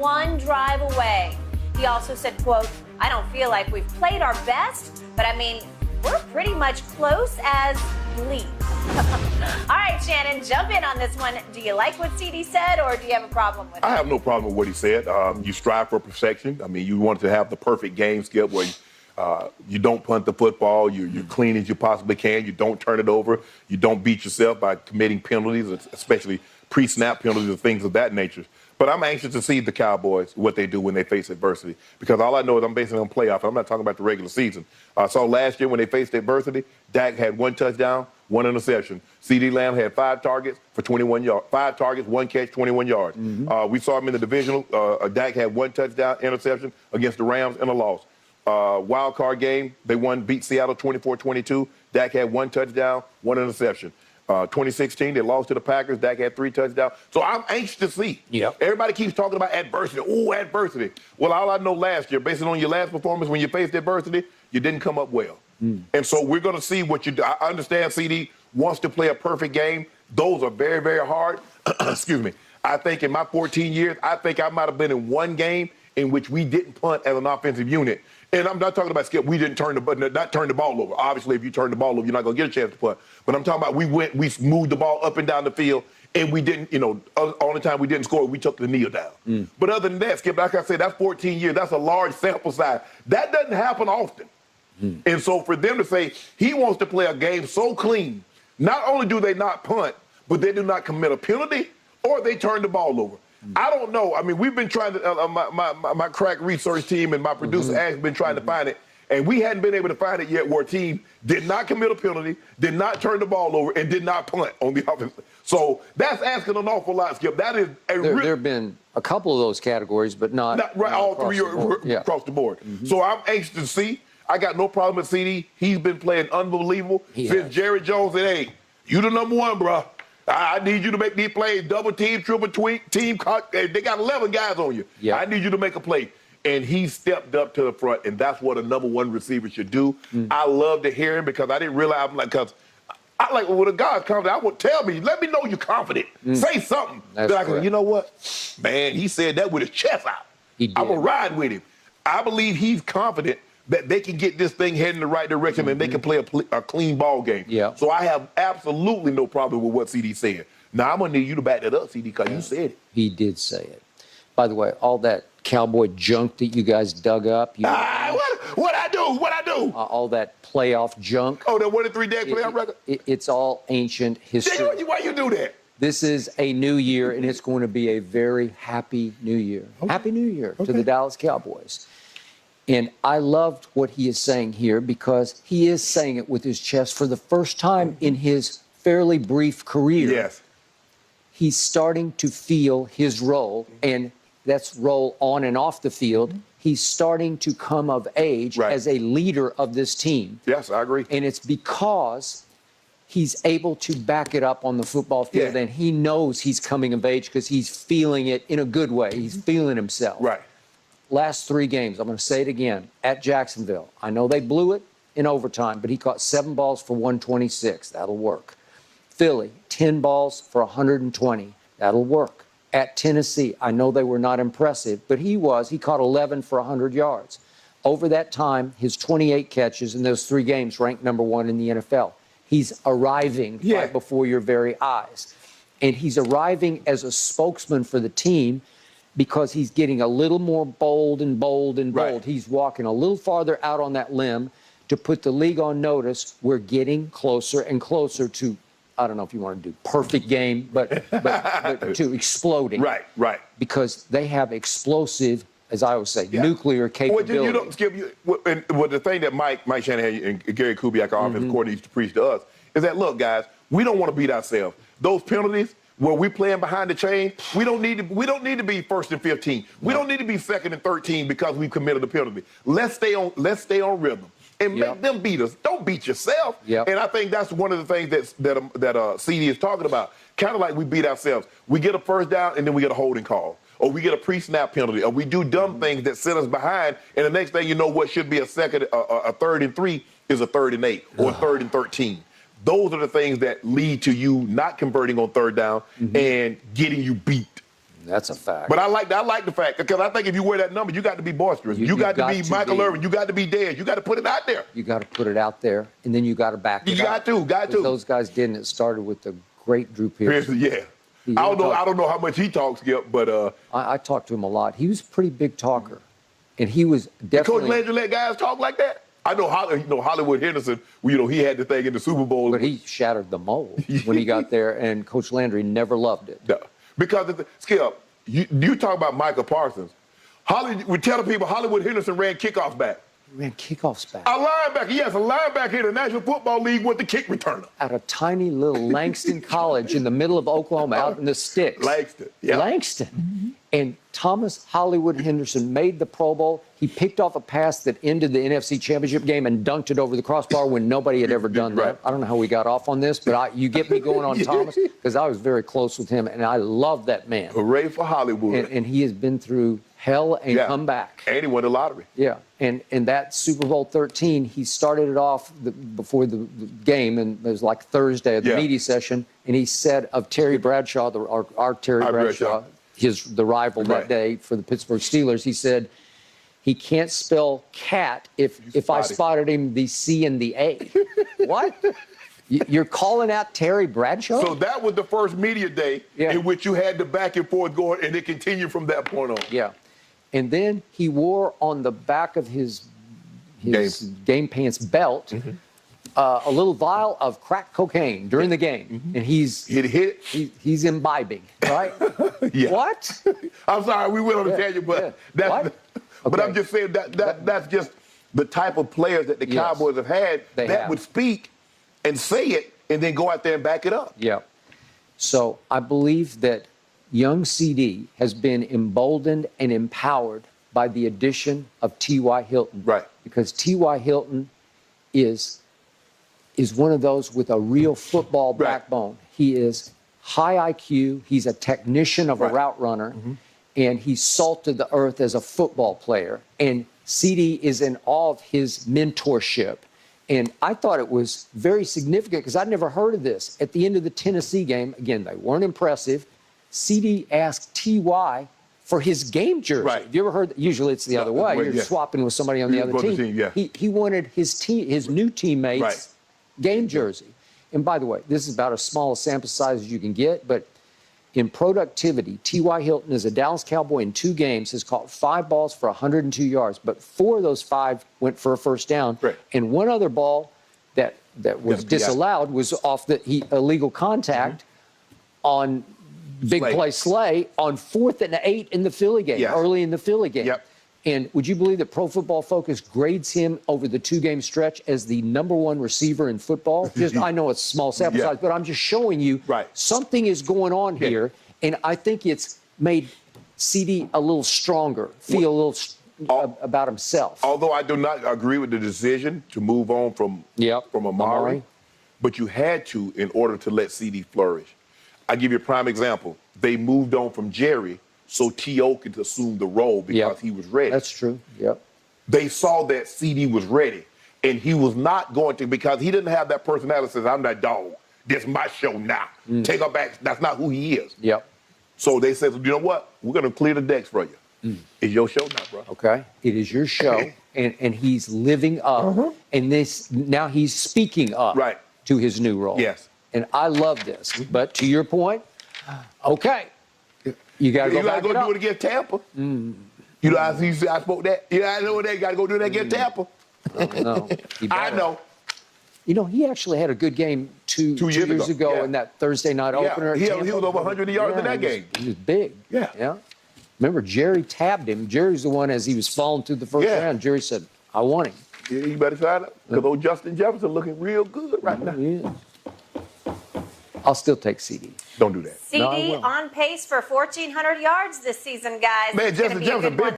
one drive away. He also said, quote, "I don't feel like we've played our best, but I mean, we're pretty much close as bleep." All right, Shannon, jump in on this one. Do you like what CD said, or do you have a problem with it? I have no problem with what he said. You strive for perfection. I mean, you want to have the perfect game, Skip, where you don't punt the football, you're clean as you possibly can, you don't turn it over, you don't beat yourself by committing penalties, especially pre-snap penalties and things of that nature. But I'm anxious to see the Cowboys, what they do when they face adversity. Because all I know is I'm basing it on playoffs. I'm not talking about the regular season. I saw last year when they faced adversity, Dak had 1 touchdown, 1 interception. CeeDee Lamb had 5 targets for 21 yards. 5 targets, 1 catch, 21 yards. We saw him in the divisional. Dak had 1 touchdown, interception against the Rams and a loss. Wild card game, they beat Seattle 24-22. Dak had 1 touchdown, 1 interception. 2016, they lost to the Packers. Dak had 3 touchdowns. So I'm anxious to see. Yep. Everybody keeps talking about adversity. Ooh, adversity. Well, all I know last year, based on your last performance, when you faced adversity, you didn't come up well. And so we're going to see what you do. I understand CD wants to play a perfect game. Those are very, very hard. Excuse me. I think in my 14 years, I think I might have been in 1 game in which we didn't punt as an offensive unit. And I'm not talking about, Skip, we didn't turn the ball over. Obviously, if you turn the ball over, you're not going to get a chance to punt. But I'm talking about we moved the ball up and down the field, and we didn't, only time we didn't score, we took the kneel down. But other than that, Skip, like I said, that's 14 years. That's a large sample size. That doesn't happen often. And so for them to say he wants to play a game so clean, not only do they not punt, but they do not commit a penalty or they turn the ball over. I don't know. I mean, we've been trying to, my crack research team and my producer Ash been trying to find it, and we hadn't been able to find it yet where a team did not commit a penalty, did not turn the ball over, and did not punt on the offense. So that's asking an awful lot, Skip. That is there have been a couple of those categories, but not right, all three are across the board. So I'm anxious to see. I got no problem with CD. He's been playing unbelievable since Jerry Jones said, "Hey, you the number one, bro. I need you to make these plays, double team, triple team. They got 11 guys on you. I need you to make a play." And he stepped up to the front, and that's what a number 1 receiver should do. I love to hear him because I didn't realize, because I like when a guy's confident, I would tell me, let me know you're confident. Say something. That's that I go, you know what? Man, he said that with his chest out. I'm going to ride with him. I believe he's confident that they can get this thing heading in the right direction and they can play a clean ball game. So I have absolutely no problem with what CD said. Now, I'm going to need you to back that up, CD, because you said it. He did say it. By the way, all that Cowboy junk that you guys dug up. What I do? All that playoff junk. Oh, the 1-3 deck playoff record? It's all ancient history. Why you do that? This is a new year, and it's going to be a very happy new year. Happy New Year to the Dallas Cowboys. And I loved what he is saying here because he is saying it with his chest for the first time in his fairly brief career. Yes. He's starting to feel his role, and that's role on and off the field. He's starting to come of age as a leader of this team. Yes, I agree. And it's because he's able to back it up on the football field, and he knows he's coming of age because he's feeling it in a good way. He's feeling himself. Right. Last 3 games, I'm going to say it again, at Jacksonville. I know they blew it in overtime, but he caught 7 balls for 126. That'll work. Philly, 10 balls for 120. That'll work. At Tennessee, I know they were not impressive, but he caught 11 for 100 yards. Over that time, his 28 catches in those 3 games ranked number 1 in the NFL. He's arriving right before your very eyes. And he's arriving as a spokesman for the team because he's getting a little more bold and bold and bold. He's walking a little farther out on that limb to put the league on notice. We're getting closer and closer to, I don't know if you want to do perfect game, but to exploding. Right. Because they have explosive, as I always say, nuclear capability. Well, you don't, Skip, the thing that Mike Shanahan and Gary Kubiak, our offensive coordinator, used to preach to us is that, look, guys, we don't want to beat ourselves. Those penalties, where we're playing behind the chain, we don't need to be 1st and 15. We don't need to be 2nd and 13 because we committed a penalty. Let's stay on rhythm and make them beat us. Don't beat yourself. And I think that's one of the things that CD is talking about. Kind of like we beat ourselves. We get a first down and then we get a holding call, or we get a pre-snap penalty, or we do dumb things that set us behind. And the next thing you know, what should be a 3rd and 3 is a 3rd and 8 or a 3rd and 13. Those are the things that lead to you not converting on 3rd down and getting you beat. That's a fact. But I like the fact, because I think if you wear that number, you got to be boisterous. You got to be Michael Irvin. You got to be Dez. You got to put it out there. You got to put it out there, and then you got to back it up. You got to. Those guys didn't. It started with the great Drew Pearson. Yeah. I don't know how much he talks, Skip, but I talked to him a lot. He was a pretty big talker, and he was definitely. Coach Landry let guys talk like that? I know Hollywood Henderson. He had the thing in the Super Bowl, but he shattered the mold when he got there, and Coach Landry never loved it. No. Because Skip, you talk about Michael Parsons. We're telling people Hollywood Henderson ran kickoffs back. Ran kickoffs back. A linebacker in the National Football League with the kick returner. At a tiny little Langston College in the middle of Oklahoma, out in the sticks. Langston, yeah. Langston. Mm-hmm. And Thomas Hollywood Henderson made the Pro Bowl. He picked off a pass that ended the NFC Championship game and dunked it over the crossbar when nobody had ever done that. I don't know how we got off on this, but you get me going on Thomas, because I was very close with him, and I love that man. Hooray for Hollywood. And he has been through hell and come back. And he won the lottery. Yeah, and that Super Bowl 13, he started it off before the game, and it was like Thursday at the media session, and he said of Terry Bradshaw, our Terry Bradshaw, the rival that day for the Pittsburgh Steelers, he said he can't spell cat if I spotted him the C and the A. What? You're calling out Terry Bradshaw? So that was the first media day in which you had the back and forth going, and it continued from that point on. Yeah. And then he wore on the back of his game pants belt a little vial of crack cocaine during the game. And he's imbibing, right? Yeah. What? I'm sorry, we went on a tangent, but but I'm just saying that's just the type of players that the Cowboys have had would speak and say it and then go out there and back it up. Yeah. So I believe that young CD has been emboldened and empowered by the addition of T.Y. Hilton. Right. Because T.Y. Hilton is one of those with a real football backbone. He is high IQ. He's a technician of a route runner. And he's salt to the earth as a football player. And CD is in awe of his mentorship. And I thought it was very significant because I'd never heard of this. At the end of the Tennessee game, again, they weren't impressive. CD asked T.Y. for his game jersey. Right. Have you ever heard that? Usually it's the other way. You're swapping with somebody on the other team. He wanted his new teammates' game jersey. And by the way, this is about as small a sample size as you can get, but in productivity, T.Y. Hilton is a Dallas Cowboy in 2 games, has caught 5 balls for 102 yards, but 4 of those 5 went for a first down. And one other ball that was disallowed was off the illegal contact on big play Slay on 4th and 8 in the Philly game, early in the Philly game. And would you believe that Pro Football Focus grades him over the 2-game stretch as the #1 receiver in football? I know it's small sample size, but I'm just showing you something is going on here, and I think it's made CD a little stronger, feel a little about himself. Although I do not agree with the decision to move on from Amari, but you had to in order to let CD flourish. I give you a prime example. They moved on from Jerry so T.O. could assume the role because he was ready. That's true. They saw that CD was ready, and he was not going to, because he didn't have that personality that says, I'm that dog. This is my show now. Take her back. That's not who he is. So they said, you know what? We're going to clear the decks for you. It's your show now, bro. Okay. It is your show, and he's living up. And now he's speaking up to his new role. And I love this. But to your point, you got to go back do it against Tampa. You know, I spoke that. I know that. You got to go do that against Tampa. No, I know. You know, he actually had a good game two years ago in that Thursday night opener. He was over 100 yards in that game. He was big. Remember, Jerry tabbed him. Jerry's the one, as he was falling through the first round, Jerry said, I want him. You better sign up, because old Justin Jefferson looking real good right now. I'll still take CD. Don't do that. CD on pace for 1,400 yards this season, guys. Man, Justin Jefferson, big